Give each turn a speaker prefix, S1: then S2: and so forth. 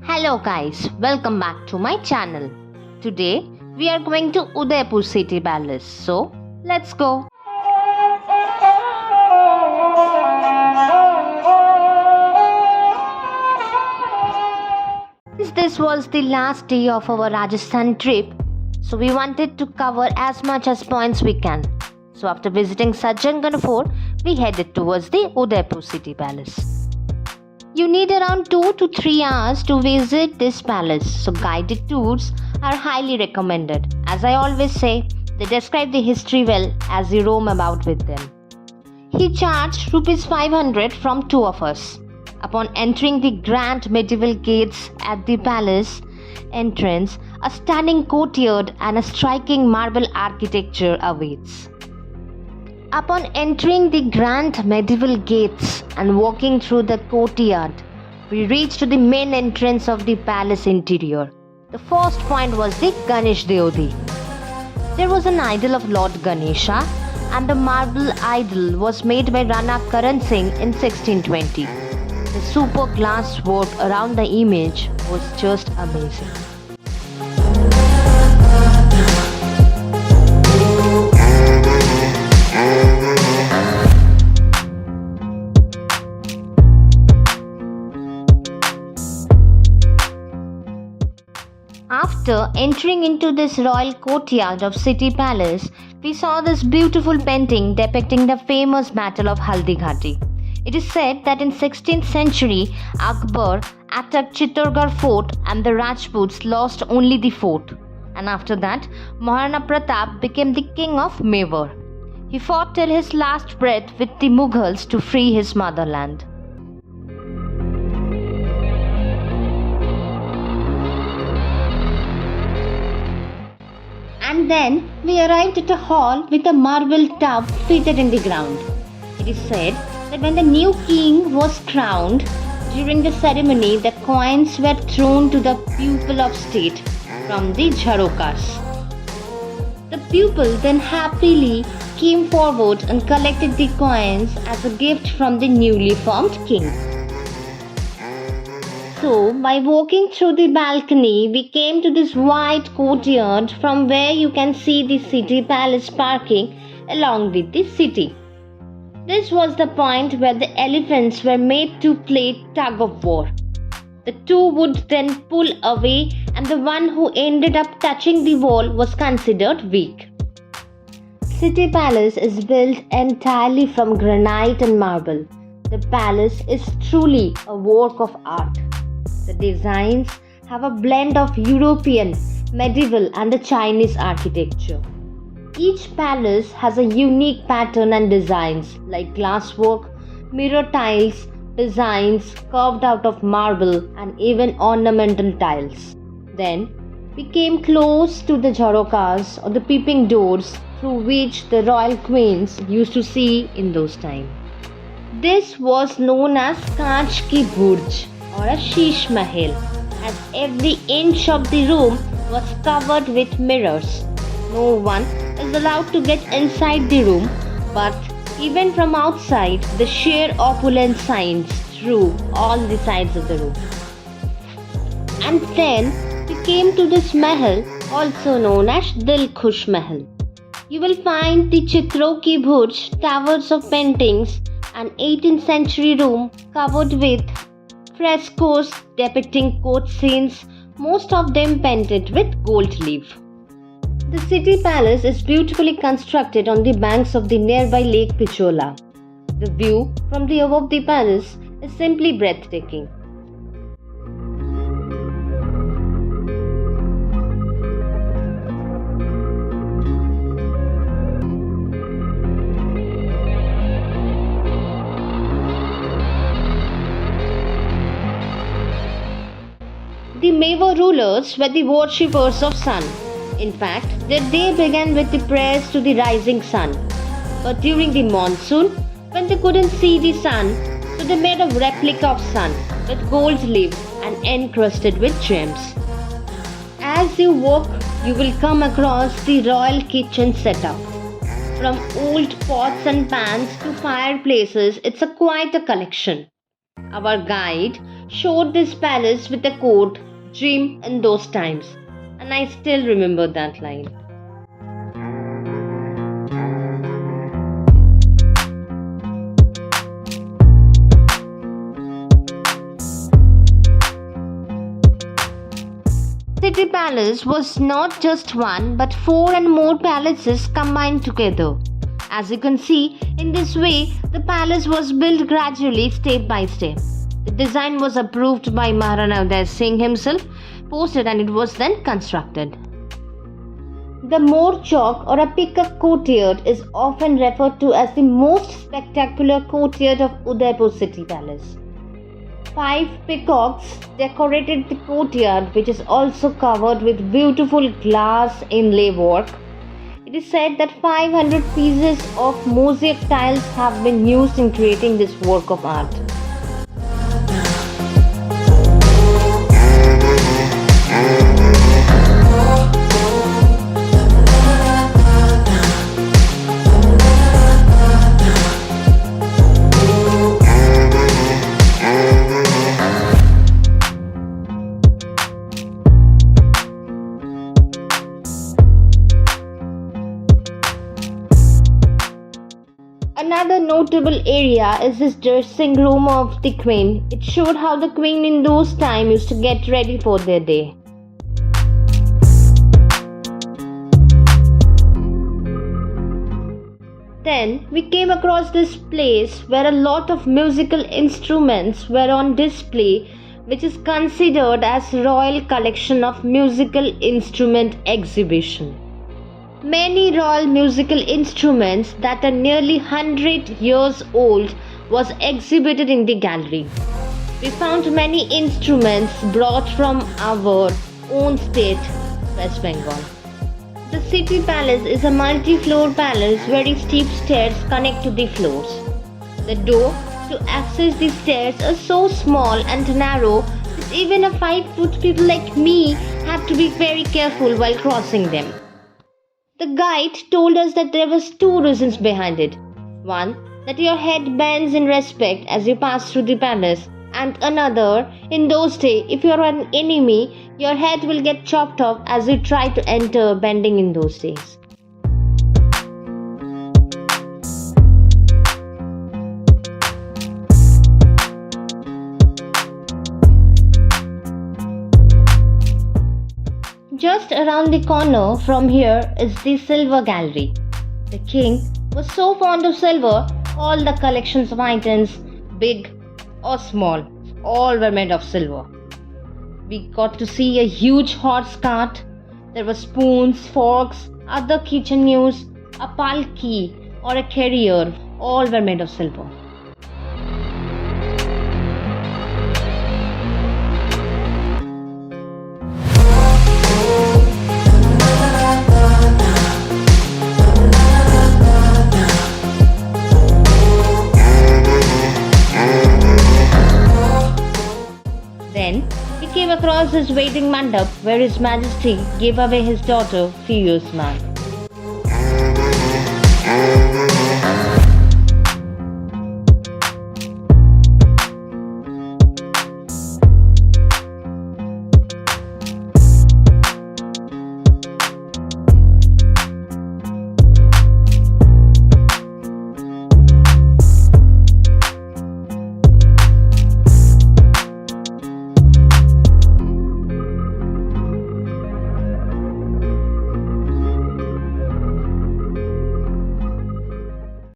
S1: Hello guys, welcome back to my channel. Today we are going to Udaipur City Palace. So let's go. Since this was the last day of our Rajasthan trip, so we wanted to cover as much as points we can. So after visiting Sajjangarh Fort, we headed towards the Udaipur City Palace. You need around 2 to 3 hours to visit this palace, so guided tours are highly recommended. As I always say, they describe the history well as you roam about with them. He charged Rs 500 from two of us. Upon entering the grand medieval gates at the palace entrance, a stunning courtyard and a striking marble architecture awaits. Upon entering the grand medieval gates and walking through the courtyard, we reached the main entrance of the palace interior. The first point was the Ganesh Deodhi. There was an idol of Lord Ganesha, and the marble idol was made by Rana Karan Singh in 1620. The super glass work around the image was just amazing. After entering into this royal courtyard of City Palace, we saw this beautiful painting depicting the famous Battle of Haldighati. It is said that in 16th century, Akbar attacked Chittorgarh fort and the Rajputs lost only the fort. And after that, Maharana Pratap became the king of Mewar. He fought till his last breath with the Mughals to free his motherland. And then we arrived at a hall with a marble tub fitted in the ground. It is said that when the new king was crowned, during the ceremony the coins were thrown to the pupil of state from the jharokas. The pupil then happily came forward and collected the coins as a gift from the newly formed king. So, by walking through the balcony, we came to this wide courtyard from where you can see the city palace parking along with the city. This was the point where the elephants were made to play tug of war. The two would then pull away, and the one who ended up touching the wall was considered weak. City Palace is built entirely from granite and marble. The palace is truly a work of art. The designs have a blend of European, medieval and the Chinese architecture. Each palace has a unique pattern and designs like glasswork, mirror tiles, designs carved out of marble and even ornamental tiles. Then we came close to the jharokas or the peeping doors through which the royal queens used to see in those times. This was known as Kaanch Ki Burj or a Sheesh Mahal, as every inch of the room was covered with mirrors. No one is allowed to get inside the room, but even from outside, the sheer opulence shines through all the sides of the room. And then we came to this Mahal, also known as Dil Khush Mahal. You will find the Chitro Ki Burj, towers of paintings, an 18th century room covered with frescoes depicting court scenes, most of them painted with gold leaf. The city palace is beautifully constructed on the banks of the nearby Lake Pichola. The view from the above the palace is simply breathtaking. The Mewar rulers were the worshippers of sun. In fact, their day began with the prayers to the rising sun. But during the monsoon, when they couldn't see the sun, so they made a replica of sun with gold leaf and encrusted with gems. As you walk, you will come across the royal kitchen setup. From old pots and pans to fireplaces, it's quite a collection. Our guide showed this palace with the quote, "Dream in those times." And I still remember that line. City Palace was not just one but four and more palaces combined together. As you can see, in this way, the palace was built gradually, step by step. The design was approved by Maharana Uday Singh himself, posted, and it was then constructed. The More Chowk or a peacock courtyard is often referred to as the most spectacular courtyard of Udaipur City Palace. 5 peacocks decorated the courtyard, which is also covered with beautiful glass inlay work. It is said that 500 pieces of mosaic tiles have been used in creating this work of art. Another notable area is this dressing room of the queen. It showed how the queen in those times used to get ready for their day. Then we came across this place where a lot of musical instruments were on display, which is considered as Royal Collection of Musical Instrument Exhibition. Many royal musical instruments that are nearly 100 years old was exhibited in the gallery. We found many instruments brought from our own state, West Bengal. The City Palace is a multi-floor palace. Very steep stairs connect to the floors. The door to access the stairs are so small and narrow that even a 5-foot people like me have to be very careful while crossing them. The guide told us that there was 2 reasons behind it. One, that your head bends in respect as you pass through the palace, and another, in those days, if you are an enemy, your head will get chopped off as you try to enter bending in those days. Just around the corner from here is the Silver Gallery. The king was so fond of silver, all the collections of items, big or small, all were made of silver. We got to see a huge horse cart. There were spoons, forks, other kitchen use, a palki or a carrier, all were made of silver. Then we came across his waiting mandap where His Majesty gave away his daughter few years back.